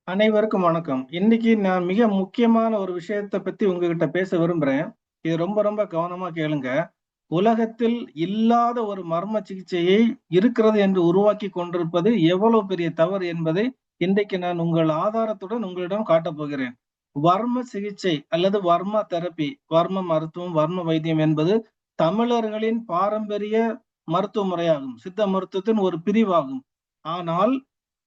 அனைவருக்கும் வணக்கம். இன்னைக்கு நான் மிக முக்கியமான ஒரு விஷயத்த பத்தி உங்ககிட்ட பேச விரும்புறேன். இது ரொம்ப ரொம்ப கவனமா கேளுங்க. உலகத்தில் இல்லாத ஒரு மர்ம சிகிச்சையை இருக்கிறது என்று உருவாக்கிக் கொண்டிருப்பது எவ்வளவு பெரிய தவறு என்பதை இன்றைக்கு நான் உங்கள் ஆதாரத்துடன் உங்களிடம் காட்டப் போகிறேன். வர்ம சிகிச்சை அல்லது வர்மா தெரப்பி, வர்ம மருத்துவம், வர்ம வைத்தியம் என்பது தமிழர்களின் பாரம்பரிய மருத்துவ முறையாகும். சித்த மருத்துவத்தின் ஒரு பிரிவாகும். ஆனால்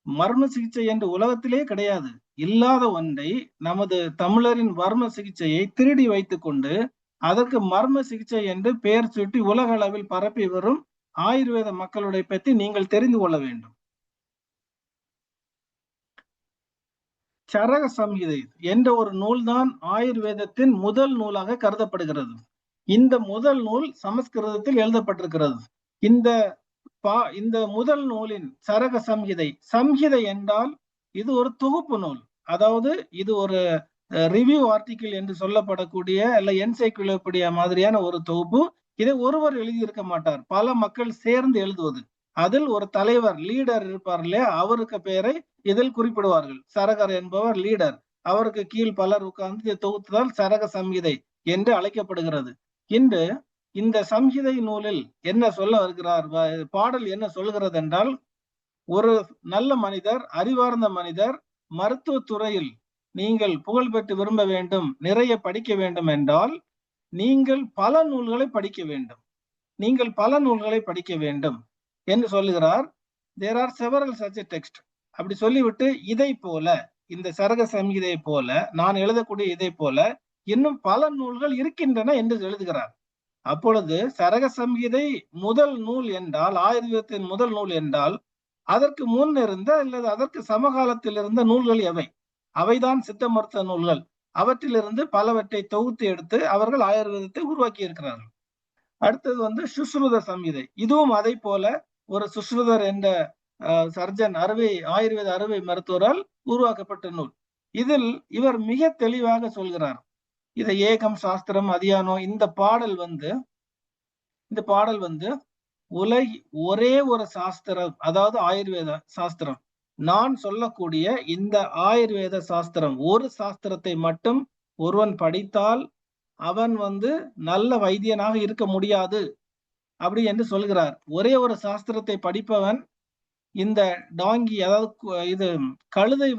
மர்ம சிகிச்சை என்று உலகத்திலே கிடையாது. இல்லாத ஒன்றை நமது தமிழரின் வர்ம சிகிச்சையை திருடி வைத்துக் கொண்டு, அதற்கு மர்ம சிகிச்சை என்று பெயர் சூட்டி உலக அளவில் பரப்பி வரும் ஆயுர்வேத மக்களுடைய பற்றி நீங்கள் தெரிந்து கொள்ள வேண்டும். சரக சம்ஹிதை என்ற ஒரு நூல்தான் ஆயுர்வேதத்தின் முதல் நூலாக கருதப்படுகிறது. இந்த முதல் நூல் சமஸ்கிருதத்தில் எழுதப்பட்டிருக்கிறது. இந்த இந்த முதல் நூலின் சரக சம்ஹிதை, சம்ஹிதை என்றால் இது ஒரு தொகுப்பு நூல். அதாவது இது ஒரு ரிவ்யூ ஆர்டிகிள் என்று சொல்லப்படக்கூடிய அல்ல என்சைக்ளோபீடியா மாதிரியான ஒரு தொகுப்பு. இதை ஒருவர் எழுதியிருக்க மாட்டார். பல மக்கள் சேர்ந்து எழுதுவது. அதில் ஒரு தலைவர் லீடர் இருப்பார் இல்லையா, அவருக்கு பெயரை இதில் குறிப்பிடுவார்கள். சரகர் என்பவர் லீடர். அவருக்கு கீழ் பலர் உட்கார்ந்து இதை தொகுத்ததால் சரக சம்ஹிதை என்று அழைக்கப்படுகிறது. இன்று இந்த சம்ஹிதை நூலில் என்ன சொல்ல வருகிறார், பாடல் என்ன சொல்கிறது என்றால், ஒரு நல்ல மனிதர், அறிவார்ந்த மனிதர், மருத்துவ துறையில் நீங்கள் புகழ் பெற்று விரும்ப வேண்டும், நிறைய படிக்க வேண்டும் என்றால் நீங்கள் பல நூல்களை படிக்க வேண்டும். நீங்கள் பல நூல்களை படிக்க வேண்டும் என்று சொல்லுகிறார். There are several such text. அப்படி சொல்லிவிட்டு இதை போல, இந்த சரக சம்ஹிதை போல, நான் எழுதக்கூடிய இதை போல இன்னும் பல நூல்கள் இருக்கின்றன என்று எழுதுகிறார். அப்பொழுது சரக சம்ஹிதை முதல் நூல் என்றால், ஆயுர்வேதத்தின் முதல் நூல் என்றால், அதற்கு முன் இருந்த அல்லது அதற்கு சமகாலத்தில் இருந்த நூல்கள் எவை? அவைதான் சித்த மருத்துவ நூல்கள். அவற்றிலிருந்து பலவற்றை தொகுத்து எடுத்து அவர்கள் ஆயுர்வேதத்தை உருவாக்கி இருக்கிறார்கள். அடுத்தது சுஷ்ருத சம்ஹிதை. இதுவும் அதை போல ஒரு சுஷ்ருதர் என்ற சர்ஜன், ஆயுர்வேத அறுவை மருத்துவரால் உருவாக்கப்பட்ட நூல். இதில் இவர் மிக தெளிவாக சொல்கிறார். இதை ஏகம் சாஸ்திரம் அதியானோ, இந்த பாடல் ஒரே ஒரு சாஸ்திரம், அதாவது ஆயுர்வேத சாஸ்திரம். நான் சொல்லக்கூடிய இந்த ஆயுர்வேத சாஸ்திரம், ஒரு சாஸ்திரத்தை மட்டும் ஒருவன் படித்தால் அவன் நல்ல வைத்தியனாக இருக்க முடியாது அப்படி என்று சொல்கிறார். ஒரே ஒரு சாஸ்திரத்தை படிப்பவன், இந்த டாங்கி, அதாவது இது கழுதை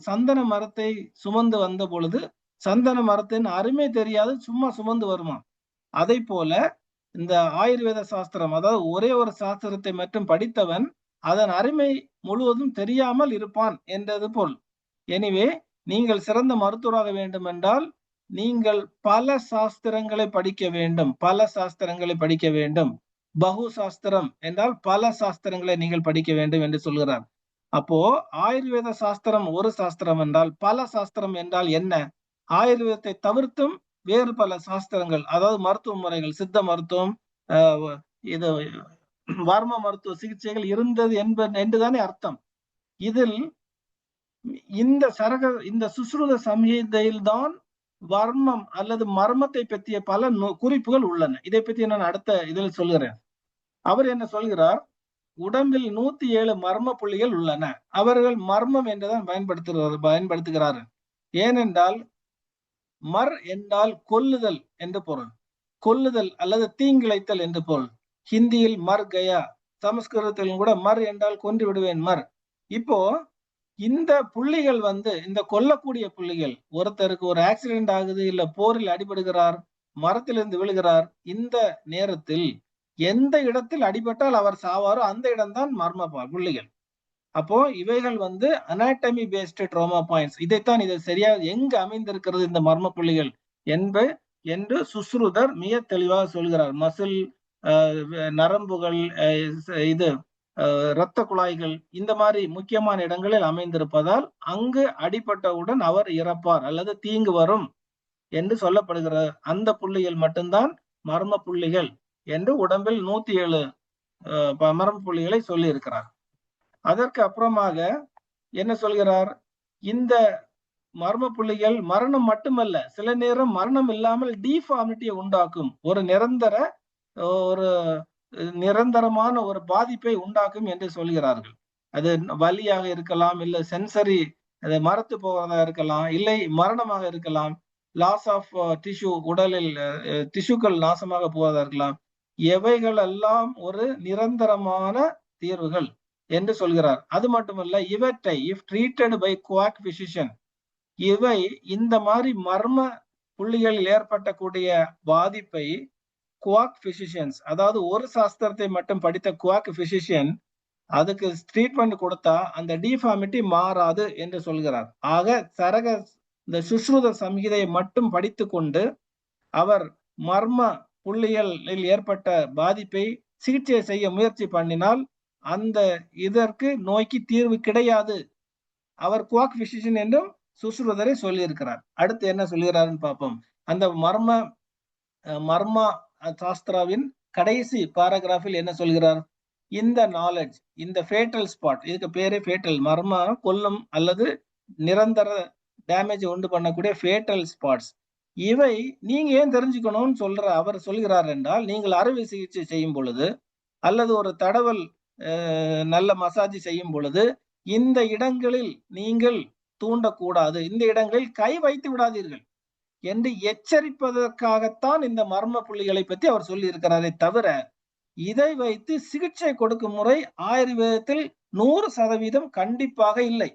சந்தன மரத்தை சுமந்து வந்த பொழுது சந்தன மரத்தின் அருமை தெரியாது, சும்மா சுமந்து வருமா. அதை போல இந்த ஆயுர்வேத சாஸ்திரம், அதாவது ஒரே ஒரு சாஸ்திரத்தை மட்டும் படித்தவன் அதன் அருமை முழுவதும் தெரியாமல் இருப்பான் என்றது போல். எனவே நீங்கள் சிறந்த மருத்துவராக வேண்டும் என்றால் நீங்கள் பல சாஸ்திரங்களை படிக்க வேண்டும். பல சாஸ்திரங்களை படிக்க வேண்டும். பகு சாஸ்திரம் என்றால் பல சாஸ்திரங்களை நீங்கள் படிக்க வேண்டும் என்று சொல்கிறார். அப்போ ஆயுர்வேத சாஸ்திரம் ஒரு சாஸ்திரம் என்றால், பல சாஸ்திரம் என்றால் என்ன? ஆயுர்வேதத்தை தவிர்த்தும் வேறு பல சாஸ்திரங்கள், அதாவது மருத்துவ முறைகள், சித்த மருத்துவம், இது வர்ம மருத்துவ சிகிச்சைகள் இருந்தது என்றுதானே அர்த்தம். இதில் இந்த சுஷ்ருத சம்ஹிதையில் தான் வர்மம் அல்லது மர்மத்தை பற்றிய பல குறிப்புகள் உள்ளன. இதை பற்றி நான் அடுத்த இதில் சொல்கிறேன். அவர் என்ன சொல்கிறார்? உடம்பில் 107 மர்ம புள்ளிகள் உள்ளன. அவர்கள் மர்மம் என்றுதான் பயன்படுத்துகிறார்கள். ஏனென்றால் மர் என்றால் கொல்லுதல் என்று பொருள். கொல்லுதல் அல்லது தீங்கிழைத்தல் என்று பொருள். ஹிந்தியில் மர் கயா, சமஸ்கிருதத்திலும் கூட மர் என்றால் கொன்று விடுவேன் மர். இப்போ இந்த புள்ளிகள் இந்த கொல்லக்கூடிய புள்ளிகள், ஒருத்தருக்கு ஒரு ஆக்சிடென்ட் ஆகுது, இல்ல போரில் அடிபடுகிறார், மரத்திலிருந்து விழுகிறார், இந்த நேரத்தில் எந்த இடத்தில் அடிபட்டால் அவர் சாவாரோ அந்த இடம்தான் மர்ம புள்ளிகள். அப்போ இவைகள் அனாட்டமி பேஸ்ட் ட்ரோமா பாயிண்ட்ஸ். இதைத்தான் இது சரியா எங்கு அமைந்திருக்கிறது இந்த மர்ம புள்ளிகள் என்று சுஷ்ருதர் மிக தெளிவாக சொல்கிறார். மசில், நரம்புகள், இது இரத்த குழாய்கள், இந்த மாதிரி முக்கியமான இடங்களில் அமைந்திருப்பதால் அங்கு அடிபட்டவுடன் அவர் இறப்பார் அல்லது தீங்கு வரும் என்று சொல்லப்படுகிற அந்த புள்ளிகள் மட்டும்தான் மர்ம புள்ளிகள் என்று உடம்பில் 107 மர்ம புள்ளிகளை சொல்லி இருக்கிறார். அதற்கு அப்புறமாக என்ன சொல்கிறார்? இந்த மர்ம புள்ளிகள் மரணம் மட்டுமல்ல, சில நேரம் மரணம் இல்லாமல் டிஃபார்மிட்டியை உண்டாக்கும், ஒரு நிரந்தரமான ஒரு பாதிப்பை உண்டாக்கும் என்று சொல்கிறார்கள். அது வலியாக இருக்கலாம், இல்ல சென்சரி அது மரத்து போவதா இருக்கலாம், இல்லை மரணமாக இருக்கலாம், லாஸ் ஆஃப் டிஷ்யூ, உடலில் டிஷ்யூக்கள் நாசமாக போவதா இருக்கலாம். எவைகள் எல்லாம் ஒரு நிரந்தரமான தீர்வுகள் என்று சொல்கிறார். அது மட்டுமல்ல, இவற்றை if treated by quack physician, இவை இந்த மாதிரி மர்ம புள்ளிகளில் ஏற்பட்டக்கூடிய பாதிப்பை குவாக் பிசிஷியன்ஸ், அதாவது ஒரு சாஸ்திரத்தை மட்டும் படித்த குவாக் பிசிஷியன் அதுக்கு ட்ரீட்மெண்ட் கொடுத்தா அந்த டிஃபார்மிட்டி மாறாது என்று சொல்கிறார். ஆக சரக இந்த சுஷ்ருத சம்ஹிதையை மட்டும் படித்து கொண்டு அவர் மர்ம புள்ளிகளில் ஏற்பட்ட பாதிப்பை சிகிச்சை செய்ய முயற்சி பண்ணினால் அந்த இதற்கு நோய்க்கு தீர்வு கிடையாது. அவர் குவாக் பிசிஷியன் என்றும் சுஷ்ருதரை சொல்லியிருக்கிறார். அடுத்து என்ன சொல்கிறாருன்னு பார்ப்போம். அந்த மர்ம சாஸ்திராவின் கடைசி பாராகிராஃபில் என்ன சொல்கிறார்? இந்த நாலேஜ், இந்த ஃபேட்டல் ஸ்பாட், இதுக்கு பேரே ஃபேட்டல், மர்ம கொல்லும் அல்லது நிரந்தர டேமேஜ் உண்டு பண்ணக்கூடிய ஃபேட்டல் ஸ்பாட்ஸ், இவை நீங்க ஏன் தெரிஞ்சுக்கணும்னு அவர் சொல்கிறார் என்றால், நீங்கள் அறுவை சிகிச்சை செய்யும் பொழுது அல்லது ஒரு தடவல் நல்ல மசாஜ் செய்யும் பொழுது இந்த இடங்களில் நீங்கள் தூண்டக்கூடாது, இந்த இடங்களில் கை வைத்து விடாதீர்கள் என்று எச்சரிப்பதற்காகத்தான் இந்த மர்ம புள்ளிகளை பற்றி அவர் சொல்லி இருக்கிறாரே தவிர, இதை வைத்து சிகிச்சை கொடுக்கும் முறை ஆயுர்வேதத்தில் 100% கண்டிப்பாக இல்லை.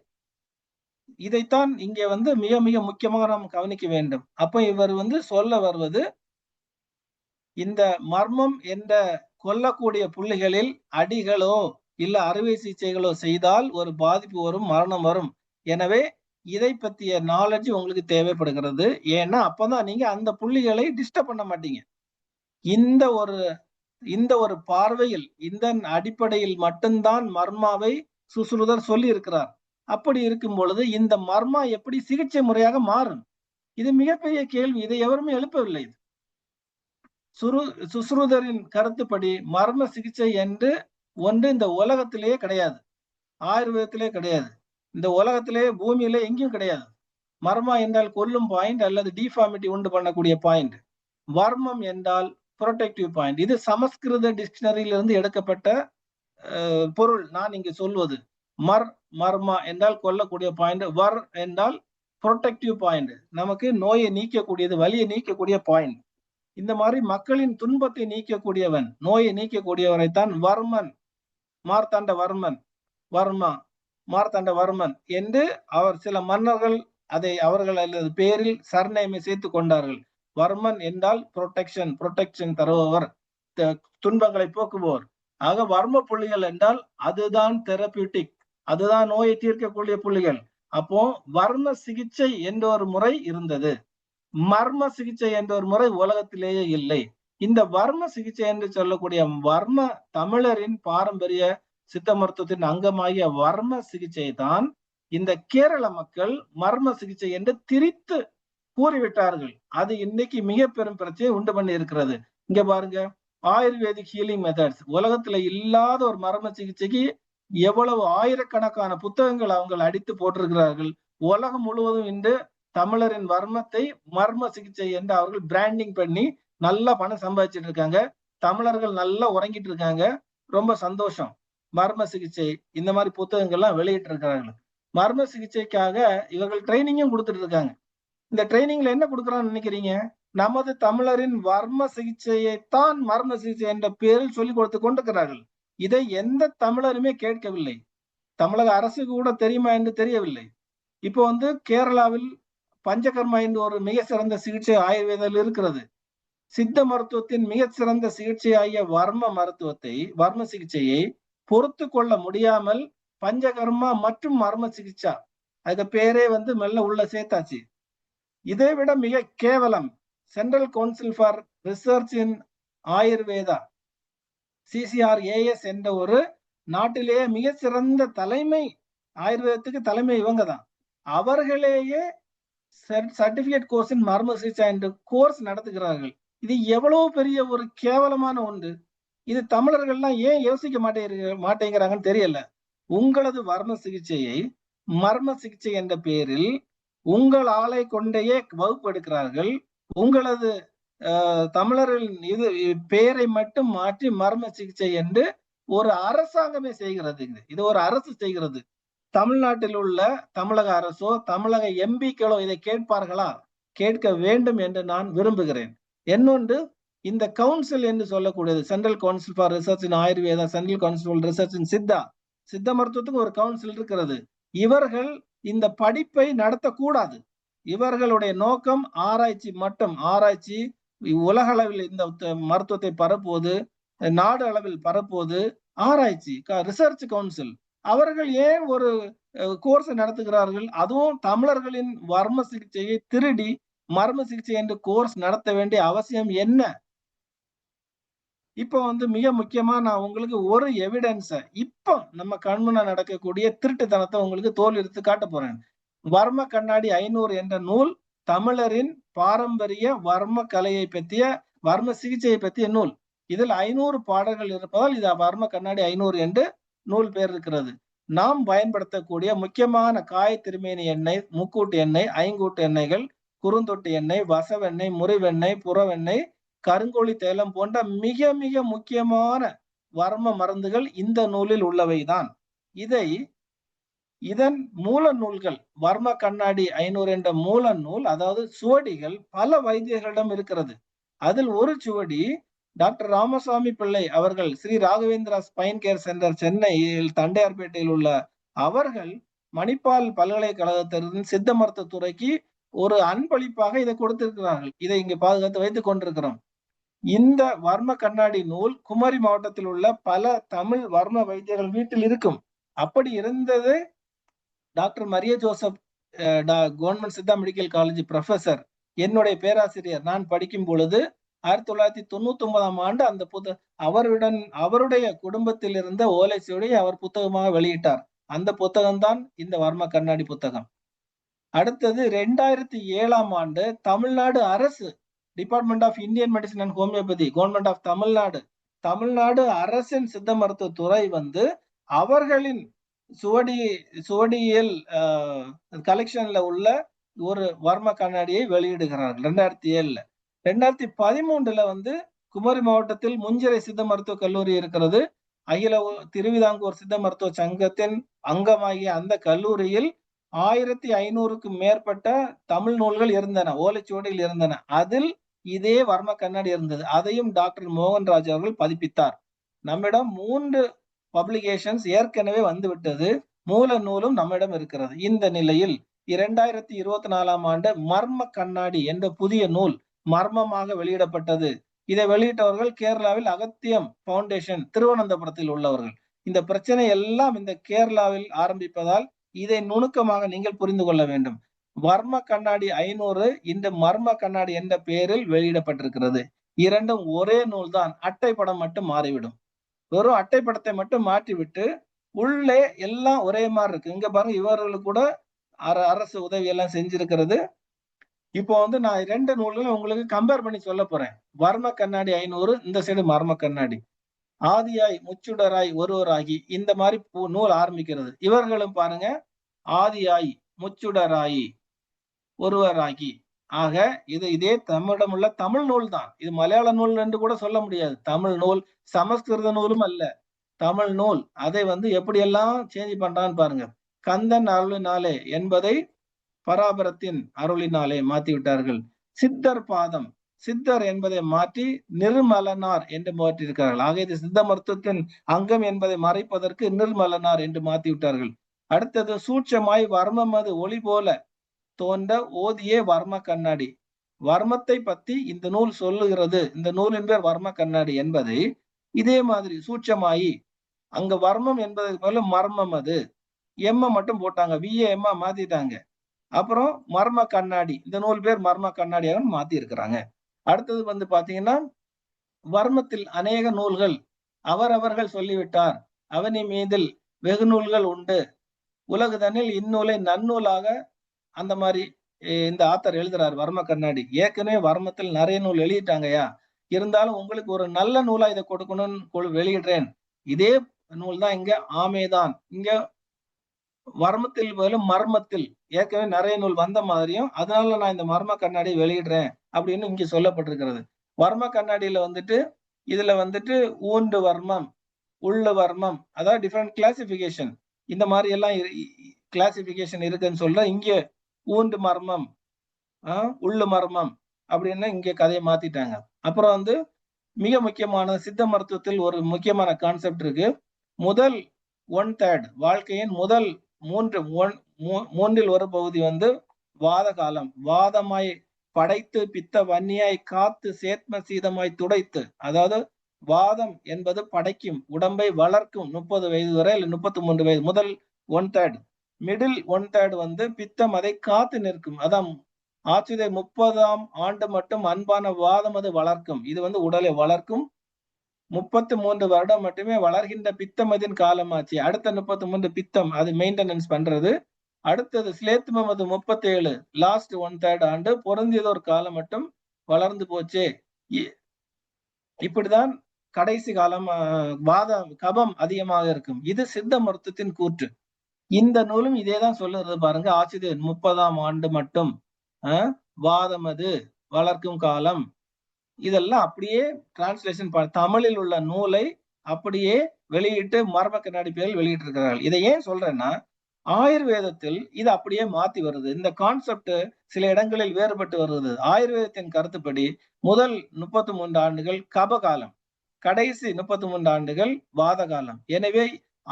இதைத்தான் இங்கே மிக மிக முக்கியமாக நாம் கவனிக்க வேண்டும். அப்ப இவர் சொல்ல வருவது, இந்த மர்மம் என்ற கொல்லக்கூடிய புள்ளிகளில் அடிகளோ இல்ல அறுவை சிகிச்சைகளோ செய்தால் ஒரு பாதிப்பு வரும், மரணம் வரும். எனவே இதை பற்றிய நாலேஜ் உங்களுக்கு தேவைப்படுகிறது. ஏன்னா அப்பதான் நீங்க அந்த புள்ளிகளை டிஸ்டர்ப் பண்ண மாட்டீங்க. இந்த ஒரு பார்வையில், இந்த அடிப்படையில் மட்டும்தான் மர்மாவை சுஷ்ருதர் சொல்லி இருக்கிறார். அப்படி இருக்கும் பொழுது இந்த மர்மா எப்படி சிகிச்சை முறையாக மாறும்? இது மிகப்பெரிய கேள்வி. இதை எவருமே எழுப்பவில்லை. சுஷ்ருதரின் கருத்துப்படி மர்ம சிகிச்சை என்று ஒன்று இந்த உலகத்திலேயே கிடையாது, ஆயுர்வேதத்திலே கிடையாது, இந்த உலகத்திலே பூமியிலே எங்கேயும் கிடையாது. மர்மா என்றால் கொல்லும் பாயிண்ட் அல்லது டிஃபார்மிட்டி உண்டு பண்ணக்கூடிய பாயிண்ட். வர்மம் என்றால் புரொடெக்டிவ் பாயிண்ட். இது சமஸ்கிருத டிக்ஷனரியிலிருந்து எடுக்கப்பட்ட பொருள். நான் இங்கு சொல்வது மர்மா என்றால் கொல்லக்கூடிய பாயிண்ட், வர் என்றால் புரொடெக்டிவ் பாயிண்ட், நமக்கு நோயை நீக்கக்கூடியது, வலியை நீக்கக்கூடிய பாயிண்ட். இந்த மாதிரி மக்களின் துன்பத்தை நீக்கக்கூடியவன், நோயை நீக்கக்கூடியவரைத்தான் வர்மன், மார்த்தாண்டவர்மன், வர்மா மார்த்தாண்டவர்மன் என்று அவர் சில மன்னர்கள் அதை அவர்கள் அல்லது பேரில் சர்நேமை சேர்த்து கொண்டார்கள். வர்மன் என்றால் புரொடெக்ஷன் தருபவர், துன்பங்களை போக்குபவர். ஆக வர்ம புள்ளிகள் என்றால் அதுதான் தெரபியூட்டிக், அதுதான் நோயை தீர்க்கக்கூடிய புள்ளிகள். அப்போ வர்ம சிகிச்சை என்ற ஒரு முறை இருந்தது, மர்ம சிகிச்சை என்ற ஒரு முறை உலகத்திலேயே இல்லை. இந்த வர்ம சிகிச்சை என்று சொல்லக்கூடிய வர்ம தமிழரின் பாரம்பரிய சித்த மருத்துவத்தின் அங்கமாகிய வர்ம சிகிச்சை தான் இந்த கேரள மக்கள் மர்ம சிகிச்சை என்று திரித்து கூறிவிட்டார்கள். அது இன்னைக்கு மிக பெரும் பிரச்சனையை உண்டு பண்ணி இருக்கிறது. இங்க பாருங்க, ஆயுர்வேதிக் ஹீலிங் மெத்தட்ஸ், உலகத்துல இல்லாத ஒரு மர்ம சிகிச்சைக்கு எவ்வளவு ஆயிரக்கணக்கான புத்தகங்கள் அவங்க அடித்து போட்டிருக்கிறார்கள். உலகம் முழுவதும் இன்று தமிழரின் வர்மத்தை மர்ம சிகிச்சை என்று அவர்கள் பிராண்டிங் பண்ணி நல்லா பணம் சம்பாதிச்சுட்டு இருக்காங்க. தமிழர்கள் நல்லா உறங்கிட்டு இருக்காங்க. ரொம்ப சந்தோஷம். மர்ம சிகிச்சை இந்த மாதிரி புத்தகங்கள்லாம் வெளியிட்டு இருக்கிறார்கள். மர்ம சிகிச்சைக்காக இவர்கள் ட்ரைனிங்கும் கொடுத்துட்டு இருக்காங்க. இந்த ட்ரைனிங்ல என்ன கொடுக்குறான்னு நினைக்கிறீங்க? நமது தமிழரின் வர்ம சிகிச்சையைத்தான் மர்ம சிகிச்சை என்ற பேரில் சொல்லிக் கொடுத்து கொண்டிருக்கிறார்கள். இதை எந்த தமிழருமே கேட்கவில்லை. தமிழக அரசுக்கு கூட தெரியுமா என்று தெரியவில்லை. இப்போ கேரளாவில் பஞ்சகர்மா என்று ஒரு மிக சிறந்த சிகிச்சை ஆயுர்வேதத்தில் இருக்கிறது. சித்த மருத்துவத்தின் மிக சிறந்த சிகிச்சை ஆகிய வர்ம சிகிச்சையை பொறுத்து கொள்ள முடியாமல் பஞ்சகர்மா மற்றும் மர்ம சிகிச்சா, அது பேரே மெல்ல உள்ள சேர்த்தாச்சு. இதை விட மிக கேவலம் central council for research in Ayurveda, CCRAS என்ற ஒரு நாட்டிலேயே மிக சிறந்த தலைமை, ஆயுர்வேதத்துக்கு தலைமை இவங்க தான். அவர்களேயே சர்டிபிகேட் கோர்ஸ் இன் மர்ம சிகிச்சை என்று கோர்ஸ் நடத்துகிறார்கள். இது எவ்வளவு பெரிய ஒரு கேவலமான ஒன்று. இது தமிழர்கள்லாம் ஏன் யோசிக்க மாட்டேங்கிறாங்கன்னு தெரியல. உங்களது வர்ம சிகிச்சையை மர்ம சிகிச்சை என்ற பெயரில் உங்கள் ஆளை கொண்டேயே வகுப்பு எடுக்கிறார்கள். உங்களது தமிழர்களின் இது பெயரை மட்டும் மாற்றி மர்ம சிகிச்சை என்று ஒரு அரசாங்கமே செய்கிறது. இது ஒரு அரசு செய்கிறது. தமிழ்நாட்டில் உள்ள தமிழக அரசோ தமிழக எம்பிக்களோ இதை கேட்பார்களா? கேட்க வேண்டும் என்று நான் விரும்புகிறேன். இன்னொன்று, இந்த கவுன்சில் என்று சொல்லக்கூடியது central council for research in Ayurveda, central council for research இன் சித்தா, சித்த மருத்துவத்துக்கு ஒரு கவுன்சில் இருக்கிறது. இவர்கள் இந்த படிப்பை நடத்தக்கூடாது. இவர்களுடைய நோக்கம் ஆராய்ச்சி மட்டும். ஆராய்ச்சி உலக அளவில் இந்த மருத்துவத்தை பரப்புவது, நாடு அளவில் பரப்புவது ஆராய்ச்சி. ரிசர்ச் கவுன்சில் அவர்கள் ஏன் ஒரு கோர்ஸ் நடத்துகிறார்கள்? அதுவும் தமிழர்களின் வர்ம சிகிச்சையை திருடி மர்ம சிகிச்சை என்று கோர்ஸ் நடத்த வேண்டிய அவசியம் என்ன? இப்ப மிக முக்கியமா நான் உங்களுக்கு ஒரு எவிடன்ஸ இப்போ நம்ம கண்முன்ன நடக்கக்கூடிய திருட்டுத்தனத்தை உங்களுக்கு தோல் எடுத்து காட்ட போறேன். வர்ம கண்ணாடி 500 என்ற நூல் தமிழரின் பாரம்பரிய வர்ம கலையை பற்றிய வர்ம சிகிச்சையை பற்றிய நூல். இதில் 500 பாடல்கள் இருப்பதால் இது வர்ம கண்ணாடி 500 என்று நூல் பேர் இருக்கிறது. நாம் பயன்படுத்தக்கூடிய முக்கியமான காய் திருமேனி எண்ணெய், முக்கூட்டு எண்ணெய், ஐங்கூட்டு எண்ணெய்கள், குறுந்தொட்டு எண்ணெய், வசவெண்ணெய், முறிவெண்ணெய், புறவெண்ணெய், கருங்கோழி தைலம் போன்ற மிக மிக முக்கியமான வர்ம மருந்துகள் இந்த நூலில் உள்ளவைதான். இதன் மூல நூல்கள் வர்ம கண்ணாடி 500 என்ற மூல நூல், அதாவது சுவடிகள் பல வைத்தியர்களிடம் இருக்கிறது. அதில் ஒரு சுவடி டாக்டர் ராமசாமி பிள்ளை அவர்கள் Sri Raghavendra spine care centre சென்னையில் தண்டையார்பேட்டையில் உள்ள அவர்கள் மணிப்பால் பல்கலைக்கழகத்திலிருந்து சித்த மருத்துவ துறைக்கு ஒரு அன்பளிப்பாக இதை கொடுத்திருக்கிறார்கள். இதை இங்கு பாதுகாத்து வைத்துக் கொண்டிருக்கிறோம். இந்த வர்ம கண்ணாடி நூல் குமரி மாவட்டத்தில் உள்ள பல தமிழ் வர்ம வைத்தியர்கள் வீட்டில் இருக்கும். அப்படி இருந்தது doctor Maria Joseph government Siddha medical college professor, என்னுடைய பேராசிரியர், நான் படிக்கும் பொழுது 1999ஆம் ஆண்டு அந்த அவருடைய குடும்பத்தில் இருந்த ஓலைச்சுவடியை அவர் புத்தகமாக வெளியிட்டார். அந்த புத்தகம்தான் இந்த வர்ம கண்ணாடி புத்தகம். அடுத்தது 2007ஆம் ஆண்டு தமிழ்நாடு அரசு department of Indian medicine and homoeopathy, government of Tamil Nadu அரசின் சித்த மருத்துவ துறை அவர்களின் சுவடியியல் கலெக்ஷன்ல உள்ள ஒரு வர்ம கண்ணாடியை வெளியிடுகிறார்கள் 2007ல. 2013ல குமரி மாவட்டத்தில் முஞ்சிறை சித்த மருத்துவ கல்லூரி இருக்கிறது. அகில திருவிதாங்கூர் சித்த மருத்துவ சங்கத்தின் அங்கமாகிய அந்த கல்லூரியில் 1500க்கும் மேற்பட்ட தமிழ் நூல்கள் இருந்தன, ஓலைச்சுவடிகள் இருந்தன. அதில் இதே வர்ம கண்ணாடி இருந்தது. அதையும் டாக்டர் மோகன்ராஜ் அவர்கள் பதிப்பித்தார். நம்மிடம் 3 பப்ளிகேஷன்ஸ் ஏற்கனவே வந்துவிட்டது. மூல நூலும் நம்மிடம் இருக்கிறது. இந்த நிலையில் 2024ஆம் ஆண்டு மர்ம கண்ணாடி என்ற புதிய நூல் மர்மமாக வெளியிடப்பட்டது. இதை வெளியிட்டவர்கள் கேரளாவில் அகத்தியம் பவுண்டேஷன் திருவனந்தபுரத்தில் உள்ளவர்கள். இந்த பிரச்சனை எல்லாம் இந்த கேரளாவில் ஆரம்பிப்பதால் இதை நுணுக்கமாக நீங்கள் புரிந்து கொள்ள வேண்டும். வர்ம கண்ணாடி 500 இந்த மர்ம கண்ணாடி என்ற பெயரில் வெளியிடப்பட்டிருக்கிறது. இரண்டும் ஒரே நூல் தான், அட்டை படம் மட்டும் மாறிவிடும். வெறும் அட்டை படத்தை மட்டும் மாற்றிவிட்டு உள்ளே எல்லாம் ஒரே மாதிரி இருக்கு. இங்க பாருங்க, இவர்களுக்கு கூட அரசு உதவி எல்லாம் செஞ்சிருக்கிறது. இப்போ நான் 2 நூல்களும் உங்களுக்கு கம்பேர் பண்ணி சொல்ல போறேன். வர்ம கண்ணாடி 500, இந்த சைடு மர்ம கண்ணாடி. ஆதியாய் முச்சுடராய் ஒருவராகி இந்த மாதிரி நூல் ஆரம்பிக்கிறது. இவர்களும் பாருங்க, ஆதியாய் முச்சுடராயி ஒருவராகி. ஆக இதே தமிழிடம் உள்ள தமிழ் நூல் தான். இது மலையாள நூல் என்று கூட சொல்ல முடியாது. தமிழ் நூல், சமஸ்கிருத நூலும் அல்ல, தமிழ் நூல். அதை எப்படியெல்லாம் சேஞ்ச் பண்றான்னு பாருங்க. கந்தன் அருளினாலே என்பதை பராபரத்தின் அருளினாலே மாற்றி விட்டார்கள். சித்தர் பாதம், சித்தர் என்பதை மாற்றி நிர்மலனார் என்று மாற்றியிருக்கிறார்கள். ஆக இது சித்த மருத்துவத்தின் அங்கம் என்பதை மறைப்பதற்கு நிர்மலனார் என்று மாற்றி விட்டார்கள். அடுத்தது சூட்சமாய் வர்மமது ஒளி போல தோன்ற ஓதியே வர்ம கண்ணாடி. வர்மத்தை பத்தி இந்த நூல் சொல்லுகிறது. இந்த நூலின் பேர் வர்ம கண்ணாடி என்பதை இதே மாதிரி சூட்சமாயி, அங்க வர்மம் என்பதற்கு போல மர்மம், அது எம்ம மட்டும் போட்டாங்க, விஏஎம்மா மாத்திட்டாங்க. அப்புறம் மர்ம கண்ணாடி, இந்த நூல் பேர் மர்ம கண்ணாடியாக மாத்தி இருக்கிறாங்க. அடுத்தது பாத்தீங்கன்னா, வர்மத்தில் அநேக நூல்கள் அவரவர்கள் சொல்லிவிட்டார், அவனி மீதில் வெகு நூல்கள் உண்டு, உலகுதனில் இந்நூலை நன்னூலாக அந்த மாதிரி இந்த ஆத்தர் எழுதுறாரு வர்ம கண்ணாடி. ஏற்கனவே வர்மத்தில் நிறைய நூல் எழுதிட்டாங்கயா, இருந்தாலும் உங்களுக்கு ஒரு நல்ல நூலா இதை கொடுக்கணும்னு வெளியிடுறேன். இதே நூல் தான் இங்க ஆமேதான். இங்க வர்மத்தில் பதிலும் மர்மத்தில் ஏற்கனவே நிறைய நூல் வந்த மாதிரியும், அதனால நான் இந்த மர்ம கண்ணாடி வெளியிடுறேன் அப்படின்னு இங்க சொல்லப்பட்டிருக்கிறது. வர்ம கண்ணாடியில இதுல ஊண்டு வர்மம், உள்ளு வர்மம், அதாவது டிஃபரெண்ட் கிளாசிபிகேஷன் இந்த மாதிரி எல்லாம் கிளாசிபிகேஷன் இருக்குன்னு சொல்ற. இங்க ஊண்டு மர்மம், உள்ளு மர்மம் அப்படின்னு இங்க கதையை மாத்திட்டாங்க. அப்புறம் வந்து மிக முக்கியமான சித்த மருத்துவத்தில் ஒரு முக்கியமான கான்செப்ட் இருக்கு. முதல் 1/3 வாழ்க்கையின் முதல் மூன்றில் ஒரு பகுதி வந்து வாத காலம். வாதமாய் படைத்து பித்த வன்னியாய் காத்து சேத்ம சீதமாய் துடைத்து, அதாவது வாதம் என்பது படைக்கும், உடம்பை வளர்க்கும் 30 வயது வரை இல்ல 33 வயது முதல் 1/3. மிடில் 1/3 வந்து பித்தம் அதை காத்து நிற்கும். அதான் ஆச்சுதை 30ஆம் ஆண்டு மட்டும் அன்பான வாதம் அது வளர்க்கும். இது வந்து உடலை வளர்க்கும். 33 வருடம் மட்டுமே வளர்கின்ற பித்தமதின் காலமாச்சு. அடுத்த 33 பித்தம் அது மெயின்டெனன்ஸ் பண்றது. அடுத்தது ஸ்லேத்மம் அது 37 லாஸ்ட் 1/3 ஆண்டு பொருந்தியதொரு காலம் மட்டும் வளர்ந்து போச்சு. இப்படிதான் கடைசி காலம் வாத கபம் அதிகமாக இருக்கும். இது சித்த மருத்துவத்தின் கூற்று. இந்த நூலும் இதேதான் சொல்லுறது பாருங்க. ஆச்சுது 30ஆம் ஆண்டு மட்டும் வாதம் அது வளர்க்கும் காலம். இதெல்லாம் அப்படியே டிரான்ஸ்லேஷன் தமிழில் உள்ள நூலை அப்படியே வெளியிட்டு மர்ம கண்ணாடி பேரில் வெளியிட்டு இருக்கிறார்கள். இதை ஏன் சொல்றேன்னா, ஆயுர்வேதத்தில் இது அப்படியே மாத்தி வருது. இந்த கான்செப்ட் சில இடங்களில் வேறுபட்டு வருது. ஆயுர்வேதத்தின் கருத்துப்படி முதல் 33 ஆண்டுகள் கபகாலம், கடைசி 33 ஆண்டுகள் வாத காலம். எனவே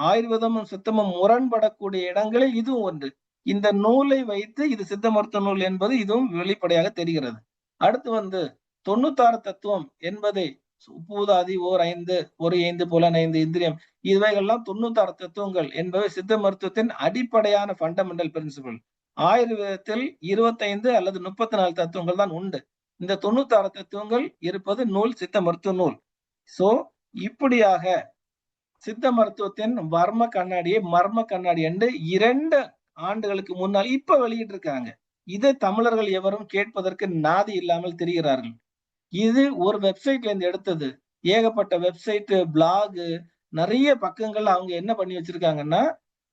ஆயுர்வேதமும் சித்தமும் முரண்படக்கூடிய இடங்களில் இதுவும் ஒன்று. இந்த நூலை வைத்து இது சித்த மருத்துவ நூல் என்பது இதுவும் வெளிப்படையாக தெரிகிறது. அடுத்து வந்து 96 தத்துவம் என்பதை பூதாதி ஓர் 5 ஒரு 5 புலன் 5 இந்திரியம் இவைகள்லாம் 96 தத்துவங்கள் என்பவை சித்த மருத்துவத்தின் அடிப்படையான ஃபண்டமெண்டல் பிரின்சிபல். ஆயுர்வேதத்தில் 25 அல்லது 34 தத்துவங்கள் தான் உண்டு. இந்த 96 தத்துவங்கள் இருப்பது நூல் சித்த மருத்துவ நூல். சோ இப்படியாக சித்த மருத்துவத்தின் வர்ம கண்ணாடியை மர்ம கண்ணாடி என்று 2 ஆண்டுகளுக்கு முன்னால் இப்ப வெளியிட்டு இருக்காங்க. இதை தமிழர்கள் எவரும் கேட்பதற்கு நாதி இல்லாமல் திரிகிறார்கள். இது ஒரு வெப்சைட்ல இருந்து எடுத்தது. ஏகப்பட்ட வெப்சைட், பிளாக், நிறைய பக்கங்கள் அவங்க என்ன பண்ணி வச்சிருக்காங்கன்னா,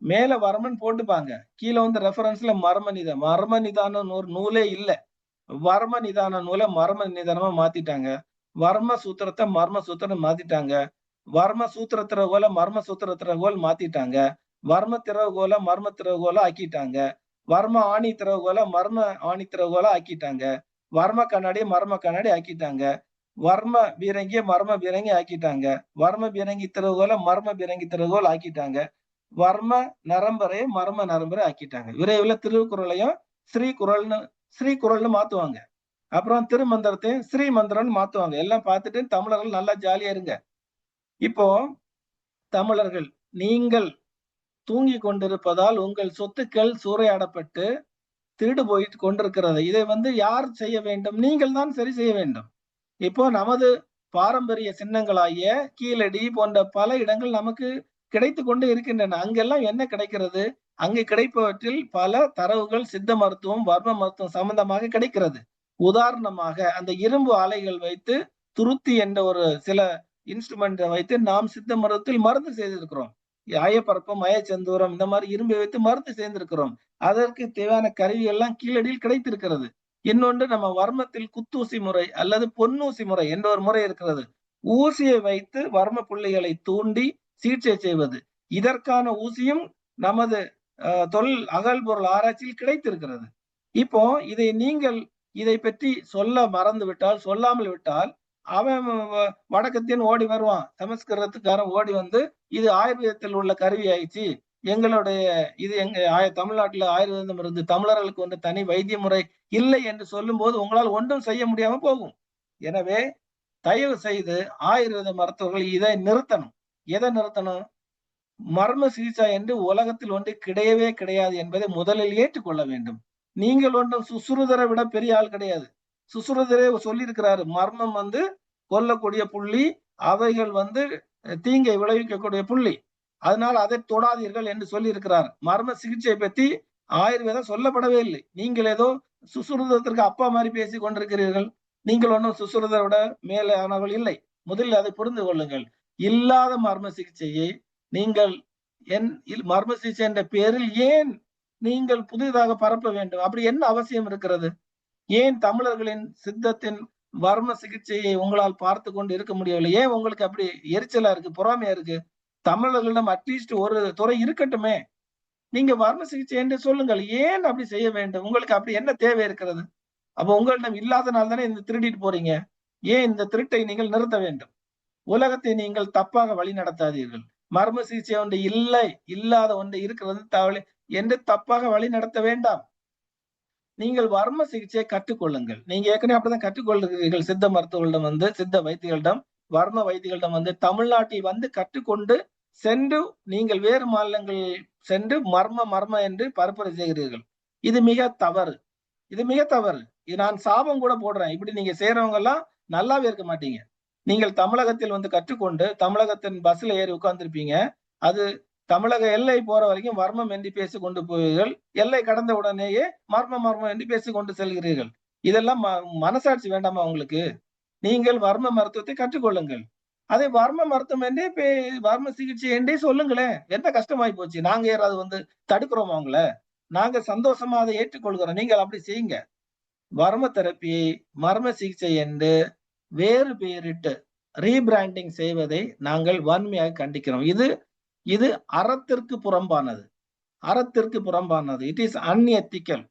மேல வர்மன் போட்டுப்பாங்க, கீழே வந்து ரெஃபரன்ஸ்ல மர்ம நிதானம். மர்ம நிதானம் ஒரு நூலே இல்ல. வர்ம நிதான நூலை மர்ம நிதானமா மாத்திட்டாங்க. வர்ம சூத்திரத்தை மர்ம சூத்திரம் மாத்திட்டாங்க. வர்ம சூத்திர திறவுகோல மர்ம சூத்திர திறவுகோல் மாத்திட்டாங்க. வர்ம திறவுகோல மர்ம திறவுகோல ஆக்கிட்டாங்க. வர்ம ஆணி திறவுகோல மர்ம ஆணி திறவுகோல ஆக்கிட்டாங்க. வர்ம கண்ணாடி மர்ம கண்ணாடி ஆக்கிட்டாங்க. வர்ம பீரங்கிய மர்ம பீரங்கி ஆக்கிட்டாங்க. வர்ம பீரங்கி திறவுகோல மர்ம பீரங்கி திறவுகோல் ஆக்கிட்டாங்க. வர்ம நரம்பரை மர்ம நரம்பரை ஆக்கிட்டாங்க. விரைவில் திருக்குறளையும் ஸ்ரீகுறள்னு மாத்துவாங்க. அப்புறம் திருமந்திரத்தையும் ஸ்ரீ மந்திரம்னு மாத்துவாங்க. எல்லாம் பார்த்துட்டு தமிழர்கள் நல்லா ஜாலியா இருங்க. இப்போ தமிழர்கள், நீங்கள் தூங்கி கொண்டிருப்பதால் உங்கள் சொத்துக்கள் சூறையாடப்பட்டு திருடு போயிட்டு கொண்டிருக்கிறது. இதை வந்து யார் செய்ய வேண்டும்? நீங்கள் தான் சரி செய்ய வேண்டும். இப்போ நமது பாரம்பரிய சின்னங்களாகிய கீழடி போன்ற பல இடங்கள் நமக்கு கிடைத்து கொண்டு இருக்கின்றன. அங்கெல்லாம் என்ன கிடைக்கிறது? அங்கு கிடைப்பவற்றில் பல தரவுகள் சித்த மருத்துவம், வர்ம மருத்துவம் சம்பந்தமாக கிடைக்கிறது. உதாரணமாக அந்த இரும்பு ஆலைகள் வைத்து துருத்தி என்ற ஒரு சில இன்ஸ்ட்ருமெண்ட்டை வைத்து நாம் சித்த மருத்துவத்தில் மருந்து செய்திருக்கிறோம். அயப்பரப்பம், மயச்சந்தூரம் இந்த மாதிரி இரும்பை வைத்து மருந்து செய்திருக்கிறோம். அதற்கு தேவையான கருவி எல்லாம் கீழடியில் கிடைத்திருக்கிறது. இன்னொன்று, நம்ம வர்மத்தில் குத்தூசி முறை அல்லது பொன்னூசி முறை என்ற ஒரு முறை இருக்கிறது. ஊசியை வைத்து வர்ம புள்ளிகளை தூண்டி சிகிச்சை செய்வது. இதற்கான ஊசியும் நமது தொழில் அகழ்பொருள் ஆராய்ச்சியில் கிடைத்திருக்கிறது. இப்போ இதை பற்றி சொல்ல மறந்து விட்டால், சொல்லாமல் விட்டால், அவன் வடக்கத்தின் ஓடி வருவான். சமஸ்கிருதத்துக்காரன் ஓடி வந்து இது ஆயுர்வேதத்தில் உள்ள கருவி ஆயிடுச்சு, எங்களுடைய இது தமிழ்நாட்டுல ஆயுர்வேதம் இருந்து தமிழர்களுக்கு வந்து தனி வைத்திய முறை இல்லை என்று சொல்லும் போது உங்களால் ஒன்றும் செய்ய முடியாம போகும். எனவே தயவு செய்து ஆயுர்வேத மருத்துவர்கள் இதை நிறுத்தணும். எதை நிறுத்தணும்? மர்ம சிகிச்சை என்று உலகத்தில் ஒன்று கிடையவே கிடையாது என்பதை முதலில் ஏற்றுக்கொள்ள வேண்டும். நீங்கள் ஒன்றும் சுசுருதரை விட பெரிய ஆள் கிடையாது. சுசுருதரே சொல்லியிருக்கிறாரு, மர்மம் வந்து கொல்லக்கூடிய புள்ளி, அவைகள் வந்து தீங்கை விளைவிக்கக்கூடிய புள்ளி, அதனால் அதை தொடாதீர்கள் என்று சொல்லி இருக்கிறார். மர்ம சிகிச்சை பற்றி ஆயுர்வேதம் சொல்லப்படவே இல்லை. நீங்கள் ஏதோ சுசுருதத்திற்கு அப்பா மாதிரி பேசி கொண்டிருக்கிறீர்கள். நீங்கள் ஒன்றும் சுசுருதரை விட மேலானவர்கள் இல்லை. முதலில் அதை புரிந்து கொள்ளுங்கள். இல்லாத மர்ம சிகிச்சையை நீங்கள் மர்ம சிகிச்சை என்ற பேரில் ஏன் நீங்கள் புதிதாக பரப்ப வேண்டும்? அப்படி என்ன அவசியம் இருக்கிறது? ஏன் தமிழர்களின் சித்தத்தின் வர்ம சிகிச்சையை உங்களால் பார்த்து கொண்டு இருக்க முடியவில்லை? ஏன் உங்களுக்கு அப்படி எரிச்சலா இருக்கு, பொறாமையா இருக்கு? தமிழர்களிடம் அட்லீஸ்ட் ஒரு துறை இருக்கட்டுமே. நீங்க வர்ம சிகிச்சை என்று சொல்லுங்கள். ஏன் அப்படி செய்ய வேண்டும்? உங்களுக்கு அப்படி என்ன தேவை இருக்கிறது? அப்ப உங்களிடம் இல்லாதனால தானே இந்த திருடிட்டு போறீங்க. ஏன் இந்த திருட்டை நீங்கள் நிறுத்த வேண்டும்? உலகத்தை நீங்கள் தப்பாக வழி நடத்தாதீர்கள். மர்ம சிகிச்சை ஒன்று இல்லை, இல்லாத ஒன்று இருக்கிறது என்று தப்பாக வழி நடத்த வேண்டாம். நீங்கள் வர்ம சிகிச்சையை கற்றுக்கொள்ளுங்கள். நீங்க ஏற்கனவே அப்படிதான் கற்றுக்கொள்கிறீர்கள். சித்த மருத்துவர்களிடம் வந்து, சித்த வைத்தியர்களிடம், வர்ம வைத்தியர்களிடம் வந்து தமிழ்நாட்டில் வந்து கற்றுக்கொண்டு சென்று நீங்கள் வேறு மாநிலங்கள் சென்று மர்ம என்று பரப்புரை செய்கிறீர்கள். இது மிக தவறு. இது மிக தவறு. இது நான் சாபம் கூட போடுறேன். இப்படி நீங்க செய்றவங்க எல்லாம் நல்லாவே இருக்க மாட்டீங்க. நீங்கள் தமிழகத்தில் வந்து கற்றுக்கொண்டு தமிழகத்தின் பஸ்ல ஏறி உட்கார்ந்திருப்பீங்க. அது தமிழக எல்லை போற வரைக்கும் வர்மம் என்று பேசிக் கொண்டு போவீர்கள். எல்லை கடந்த உடனேயே மர்மம் என்று பேசிக் கொண்டு செல்கிறீர்கள். இதெல்லாம் மனசாட்சி வேண்டாமா உங்களுக்கு? நீங்கள் வர்ம மருத்துவத்தை கற்றுக்கொள்ளுங்கள். அதை வர்ம மருத்துவம் என்றே வர்ம சிகிச்சை என்றே சொல்லுங்களேன். என்ன கஷ்டமாயி போச்சு? நாங்க யாராவது வந்து தடுக்கிறோமா உங்கள? நாங்க சந்தோஷமா அதை ஏற்றுக்கொள்கிறோம். நீங்கள் அப்படி செய்யுங்க. வர்ம தெரப்பியை மர்ம சிகிச்சை என்று வேறு பெயரிட்டு ரீபிராண்டிங் செய்வதை நாங்கள் வன்மையாக கண்டிக்கிறோம். இது இது அறத்திற்கு புறம்பானது. அறத்திற்கு புறம்பானது. It is unethical.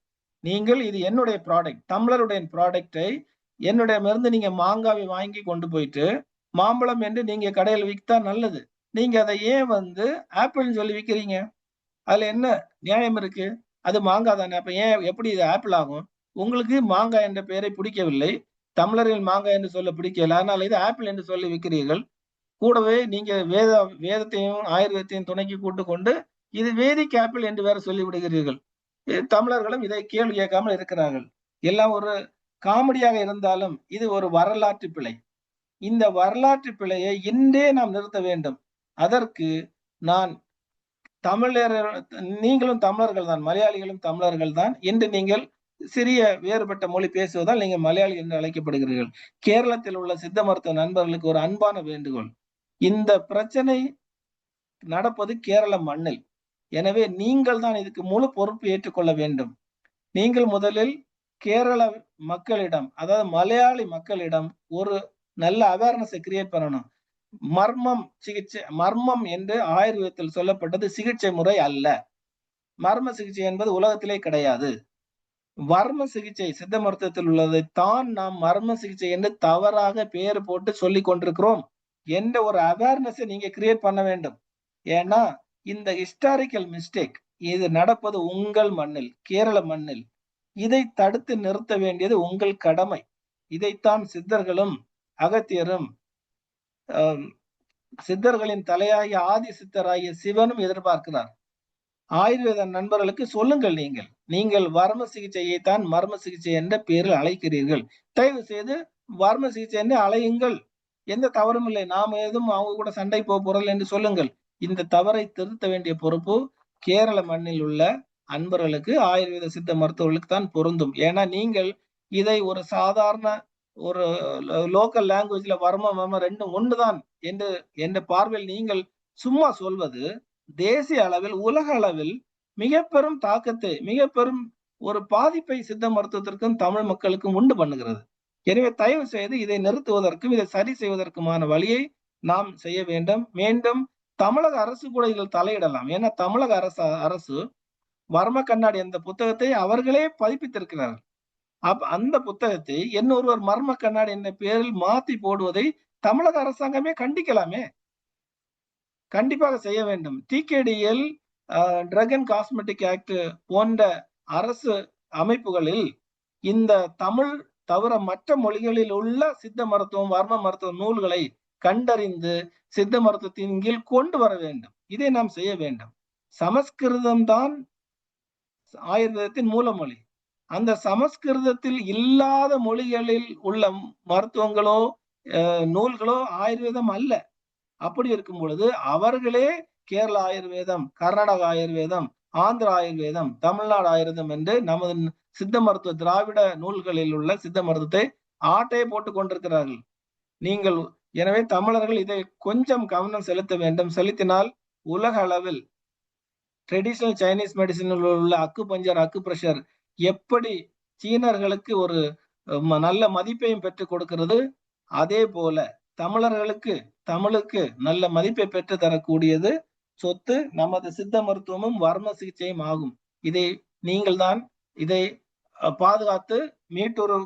நீங்கள் இது என்னுடைய ப்ராடக்ட். தமிழருடைய ப்ராடக்ட்டை என்னிடமிருந்து நீங்க மாங்காவை வாங்கி கொண்டு போயிட்டு, மாம்பழம் என்று நீங்க கடையில வித்தா நல்லது. நீங்க அதை ஏன் வந்து ஆப்பிள்ன்னு சொல்லி விக்கிறீங்க? அதுல என்ன நியாயம் இருக்கு? அது மாங்கா தானே. அப்ப ஏன் எப்படி இது ஆப்பிள் ஆகும்? உங்களுக்கு மாங்காய் என்ற பெயரை பிடிக்கவில்லை. தமிழர்கள் மாங்காய் என்று சொல்ல பிடிக்கல. அதனால இது ஆப்பிள் என்று சொல்லி விக்கிறீர்கள். கூடவே நீங்க வேதத்தையும், ஆயுர்வேதத்தையும் துணைக்கு கூட்டிக் கொண்டு, இது வேதிக் ஆப்பிள் என்று வேற சொல்லி விடுகிறீர்கள். தமிழர்களும் இதை கேள்வி கேட்காமல் இருக்கிறார்கள். எல்லாம் ஒரு காமெடியாக இருந்தாலும், இது ஒரு வரலாற்று பிழை. இந்த வரலாற்று பிழையை இன்றே நாம் நிறுத்த வேண்டும். அதற்கு நான் தமிழர் நீங்களும் தமிழர்கள் தான். மலையாளிகளும் தமிழர்கள் தான். இன்று நீங்கள் சிறிய வேறுபட்ட மொழி பேசுவதால் நீங்க மலையாளி என்று அழைக்கப்படுகிறீர்கள். கேரளத்தில் உள்ள சித்த மருத்துவ நண்பர்களுக்கு ஒரு அன்பான வேண்டுகோள். இந்த பிரச்சனை நடப்பது கேரள மண்ணில். எனவே நீங்கள் தான் இதுக்கு முழு பொறுப்பு ஏற்றுக்கொள்ள வேண்டும். நீங்கள் முதலில் கேரள மக்களிடம், அதாவது மலையாளி மக்களிடம் ஒரு நல்ல அவேர்னஸை கிரியேட் பண்ணணும். மர்மம் என்று ஆயுர்வேதத்தில் சொல்லப்பட்டது சிகிச்சை முறை அல்ல. மர்ம சிகிச்சை என்பது உலகத்திலே கிடையாது. வர்ம சிகிச்சை சித்த மருத்துவத்தில் உள்ளதை தான் நாம் மர்ம சிகிச்சை என்று தவறாக பெயர் போட்டு சொல்லிக் கொண்டிருக்கிறோம் என்ற ஒரு அவேர்னஸை நீங்க கிரியேட் பண்ண வேண்டும். ஏன்னா இந்த ஹிஸ்டாரிக்கல் மிஸ்டேக் இது நடப்பது உங்கள் மண்ணில், கேரள மண்ணில். இதை தடுத்து நிறுத்த வேண்டியது உங்கள் கடமை. இதைத்தான் சித்தர்களும் அகத்தியரும் சித்தர்களின் தலையாகிய ஆதி சித்தராகிய சிவனும் எதிர்பார்க்கிறார். ஆயுர்வேத நண்பர்களுக்கு சொல்லுங்கள். நீங்கள் வர்ம சிகிச்சையை தான் மர்ம சிகிச்சை என்ற பெயரில் அழைக்கிறீர்கள். தயவு செய்து வர்ம சிகிச்சை என்று அழையுங்கள். எந்த தவறும் இல்லை. நாம் ஏதும் அவங்க கூட சண்டை போறதில்லை என்று சொல்லுங்கள். இந்த தவறை திருத்த வேண்டிய பொறுப்பு கேரள மண்ணில் உள்ள அன்பர்களுக்கு, ஆயுர்வேத சித்த மருத்துவர்களுக்கு தான் பொருந்தும். ஏன்னா நீங்கள் இதை ஒரு சாதாரண ஒரு லோக்கல் லாங்குவேஜ்ல வர்மம் ரெண்டும் ஒண்ணுதான் என்ற பார்வையில் நீங்கள் சும்மா சொல்வது தேசிய அளவில், உலக அளவில் மிக பெரும் தாக்கத்தை, மிக பெரும் ஒரு பாதிப்பை சித்த மருத்துவத்திற்கும் தமிழ் மக்களுக்கும் உண்டு பண்ணுகிறது. எனவே தயவு செய்து இதை நிறுத்துவதற்கும் இதை சரி செய்வதற்குமான வழியை நாம் செய்ய வேண்டும். மீண்டும் தமிழக அரசு கூட இதில் தலையிடலாம். ஏன்னா தமிழக அரசு வர்ம கண்ணாடி என்ற புத்தகத்தை அவர்களே பதிப்பித்திருக்கிறார்கள். அந்த புத்தகத்தை இன்னொருவர் மர்ம கண்ணாடி என்ற பெயரில் மாத்தி போடுவதை தமிழக அரசாங்கமே கண்டிக்கலாமே. கண்டிப்பாக செய்ய வேண்டும். டிகேடிஎல், ட்ரக் அண்ட் காஸ்மெட்டிக் ஆக்ட் போன்ற அரசு அமைப்புகளில் இந்த தமிழ் தவிர மற்ற மொழிகளில் உள்ள சித்த மருத்துவம், வர்ம மருத்துவ நூல்களை கண்டறிந்து சித்த மருத்துவத்தின் கீழ் கொண்டு வர வேண்டும். இதை நாம் செய்ய வேண்டும். சமஸ்கிருதம் தான் ஆயுர்வேதத்தின் மூலமொழி. அந்த சமஸ்கிருதத்தில் இல்லாத மொழிகளில் உள்ள மருத்துவங்களோ நூல்களோ ஆயுர்வேதம் அல்ல. அப்படி இருக்கும் பொழுது அவர்களே கேரள ஆயுர்வேதம், கர்நாடக ஆயுர்வேதம், ஆந்திர ஆயுர்வேதம், தமிழ்நாடு ஆயுர்வேதம் என்று நமது சித்த மருத்துவ திராவிட நூல்களில் உள்ள சித்த மருத்துவத்தை ஆட்டையை போட்டுக் கொண்டிருக்கிறார்கள். நீங்கள் எனவே தமிழர்கள் இதை கொஞ்சம் கவனம் செலுத்த வேண்டும். செலுத்தினால் உலக அளவில் ட்ரெடிஷனல் சைனீஸ் மெடிசினில் உள்ள அக்குப்ரெஷர் எப்படி சீனர்களுக்கு ஒரு நல்ல மதிப்பையும் பெற்றுக் கொடுக்கிறது, அதே போல தமிழுக்கு நல்ல மதிப்பை பெற்று தரக்கூடியது சொத்து நமது சித்த மருத்துவமும் வர்ம சிகிச்சையும் ஆகும். இதை நீங்கள் தான் இதை பாதுகாத்து மீட்டொரு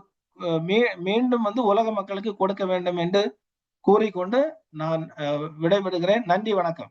மீண்டும் உலக மக்களுக்கு கொடுக்க வேண்டும் என்று கூறிக்கொண்டு நான் விடைபெறுகிறேன். நன்றி, வணக்கம்.